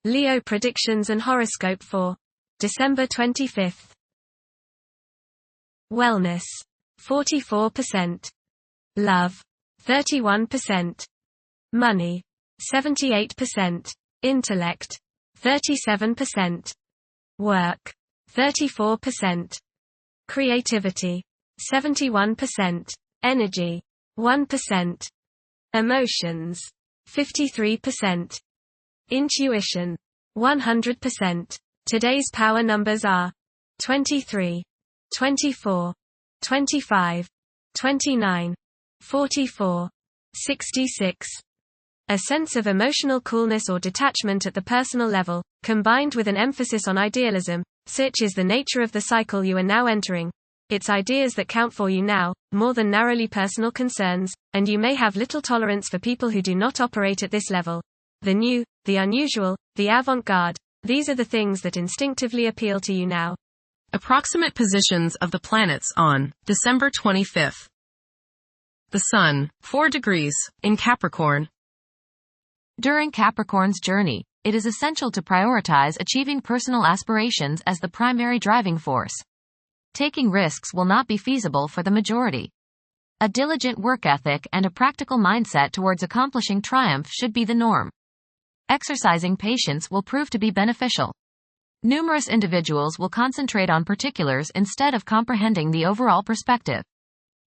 Leo predictions and horoscope for December 25th. Wellness, 44%. Love, 31%. Money, 78%. Intellect, 37%. Work, 34%. Creativity, 71%. Energy, 1%. Emotions, 53%. Intuition, 100%. Today's power numbers are 23, 24, 25, 29, 44, 66. A sense of emotional coolness or detachment at the personal level, combined with an emphasis on idealism, such is the nature of the cycle you are now entering. It's ideas that count for you now, more than narrowly personal concerns, and you may have little tolerance for people who do not operate at this level. The new, the unusual, the avant-garde, these are the things that instinctively appeal to you now. Approximate positions of the planets on December 25th. The Sun, 4 degrees, in Capricorn. During Capricorn's journey, it is essential to prioritize achieving personal aspirations as the primary driving force. Taking risks will not be feasible for the majority. A diligent work ethic and a practical mindset towards accomplishing triumph should be the norm. Exercising patience will prove to be beneficial. Numerous individuals will concentrate on particulars instead of comprehending the overall perspective.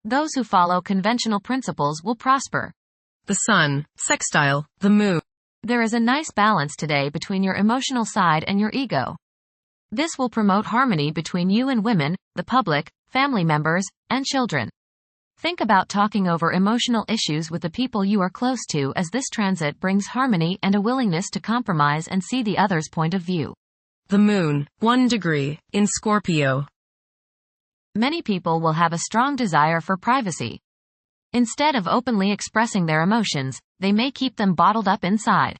Those who follow conventional principles will prosper. The Sun, sextile, the Moon. There is a nice balance today between your emotional side and your ego. This will promote harmony between you and women, the public, family members, and children. Think about talking over emotional issues with the people you are close to, as this transit brings harmony and a willingness to compromise and see the other's point of view. The Moon, 1 degree, in Scorpio. Many people will have a strong desire for privacy. Instead of openly expressing their emotions, they may keep them bottled up inside.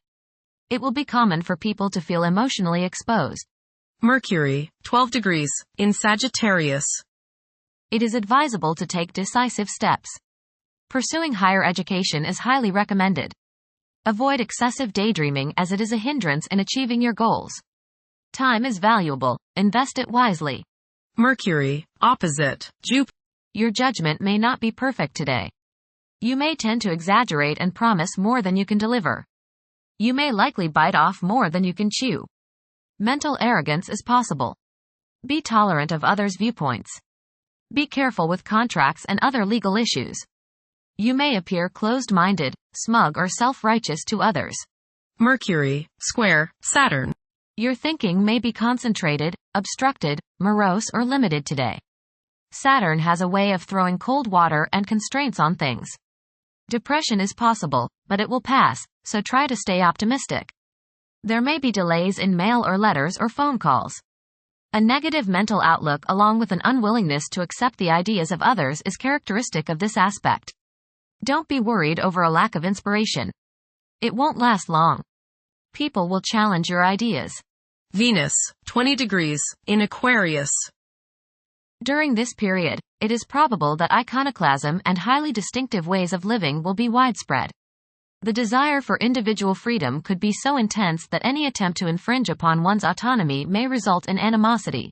It will be common for people to feel emotionally exposed. Mercury, 12 degrees, in Sagittarius. It is advisable to take decisive steps. Pursuing higher education is highly recommended. Avoid excessive daydreaming, as it is a hindrance in achieving your goals. Time is valuable, invest it wisely. Mercury, opposite Jupiter. Your judgment may not be perfect today. You may tend to exaggerate and promise more than you can deliver. You may likely bite off more than you can chew. Mental arrogance is possible. Be tolerant of others' viewpoints. Be careful with contracts and other legal issues. You may appear closed-minded, smug, or self-righteous to others. Mercury, square Saturn. Your thinking may be concentrated, obstructed, morose, or limited today. Saturn has a way of throwing cold water and constraints on things. Depression is possible, but it will pass, so try to stay optimistic. There may be delays in mail or letters or phone calls. A negative mental outlook along with an unwillingness to accept the ideas of others is characteristic of this aspect. Don't be worried over a lack of inspiration. It won't last long. People will challenge your ideas. Venus, 20 degrees, in Aquarius. During this period, it is probable that iconoclasm and highly distinctive ways of living will be widespread. The desire for individual freedom could be so intense that any attempt to infringe upon one's autonomy may result in animosity.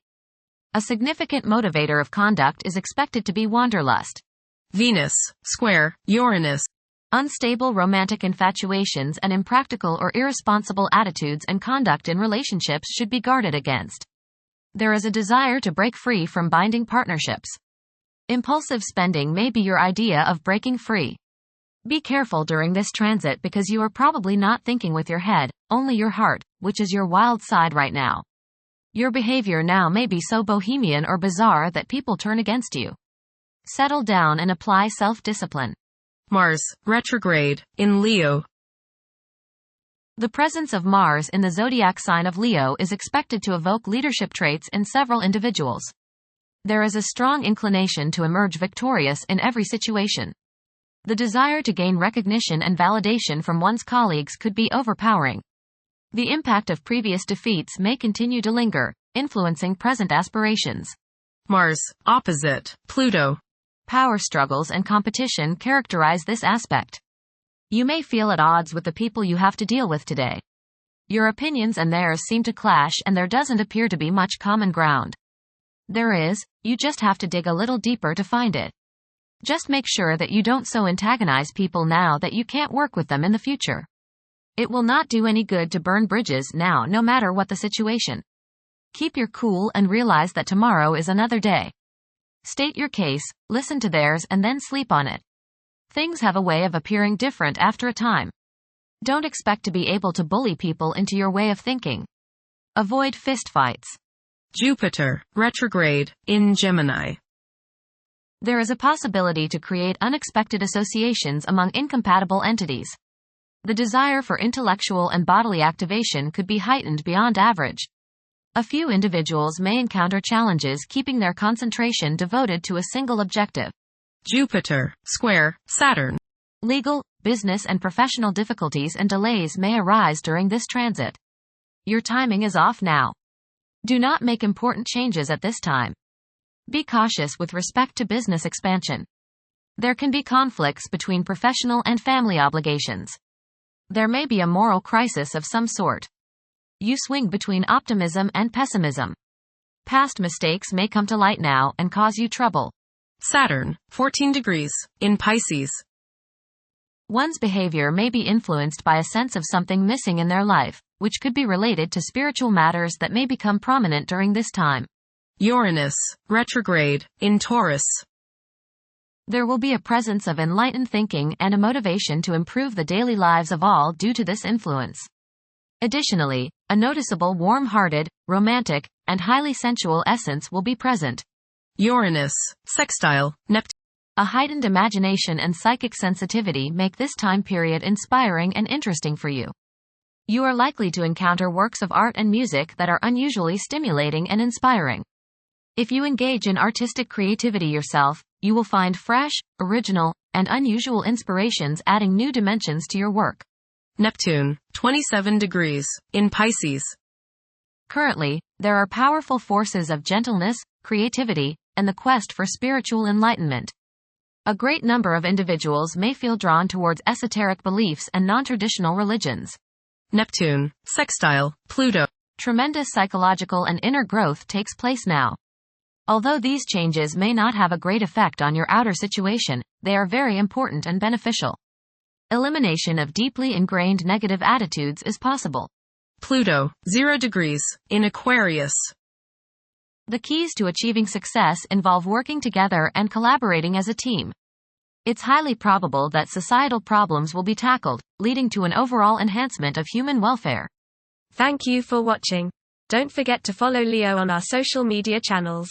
A significant motivator of conduct is expected to be wanderlust. Venus, square Uranus. Unstable romantic infatuations and impractical or irresponsible attitudes and conduct in relationships should be guarded against. There is a desire to break free from binding partnerships. Impulsive spending may be your idea of breaking free. Be careful during this transit because you are probably not thinking with your head, only your heart, which is your wild side right now. Your behavior now may be so bohemian or bizarre that people turn against you. Settle down and apply self-discipline. Mars, retrograde, in Leo. The presence of Mars in the zodiac sign of Leo is expected to evoke leadership traits in several individuals. There is a strong inclination to emerge victorious in every situation. The desire to gain recognition and validation from one's colleagues could be overpowering. The impact of previous defeats may continue to linger, influencing present aspirations. Mars, opposite Pluto. Power struggles and competition characterize this aspect. You may feel at odds with the people you have to deal with today. Your opinions and theirs seem to clash and there doesn't appear to be much common ground. There is, you just have to dig a little deeper to find it. Just make sure that you don't so antagonize people now that you can't work with them in the future. It will not do any good to burn bridges now, no matter what the situation. Keep your cool and realize that tomorrow is another day. State your case, listen to theirs, and then sleep on it. Things have a way of appearing different after a time. Don't expect to be able to bully people into your way of thinking. Avoid fistfights. Jupiter, retrograde, in Gemini. There is a possibility to create unexpected associations among incompatible entities. The desire for intellectual and bodily activation could be heightened beyond average. A few individuals may encounter challenges keeping their concentration devoted to a single objective. Jupiter, square, Saturn. Legal, business and professional difficulties and delays may arise during this transit. Your timing is off now. Do not make important changes at this time. Be cautious with respect to business expansion. There can be conflicts between professional and family obligations. There may be a moral crisis of some sort. You swing between optimism and pessimism. Past mistakes may come to light now and cause you trouble. Saturn, 14 degrees, in Pisces. One's behavior may be influenced by a sense of something missing in their life, which could be related to spiritual matters that may become prominent during this time. Uranus, retrograde, in Taurus. There will be a presence of enlightened thinking and a motivation to improve the daily lives of all due to this influence. Additionally, a noticeable warm-hearted, romantic, and highly sensual essence will be present. Uranus, sextile, Neptune. A heightened imagination and psychic sensitivity make this time period inspiring and interesting for you. You are likely to encounter works of art and music that are unusually stimulating and inspiring. If you engage in artistic creativity yourself, you will find fresh, original, and unusual inspirations adding new dimensions to your work. Neptune, 27 degrees, in Pisces. Currently, there are powerful forces of gentleness, creativity, and the quest for spiritual enlightenment. A great number of individuals may feel drawn towards esoteric beliefs and non-traditional religions. Neptune, sextile, Pluto. Tremendous psychological and inner growth takes place now. Although these changes may not have a great effect on your outer situation, they are very important and beneficial. Elimination of deeply ingrained negative attitudes is possible. Pluto, 0 degrees, in Aquarius. The keys to achieving success involve working together and collaborating as a team. It's highly probable that societal problems will be tackled, leading to an overall enhancement of human welfare. Thank you for watching. Don't forget to follow Leo on our social media channels.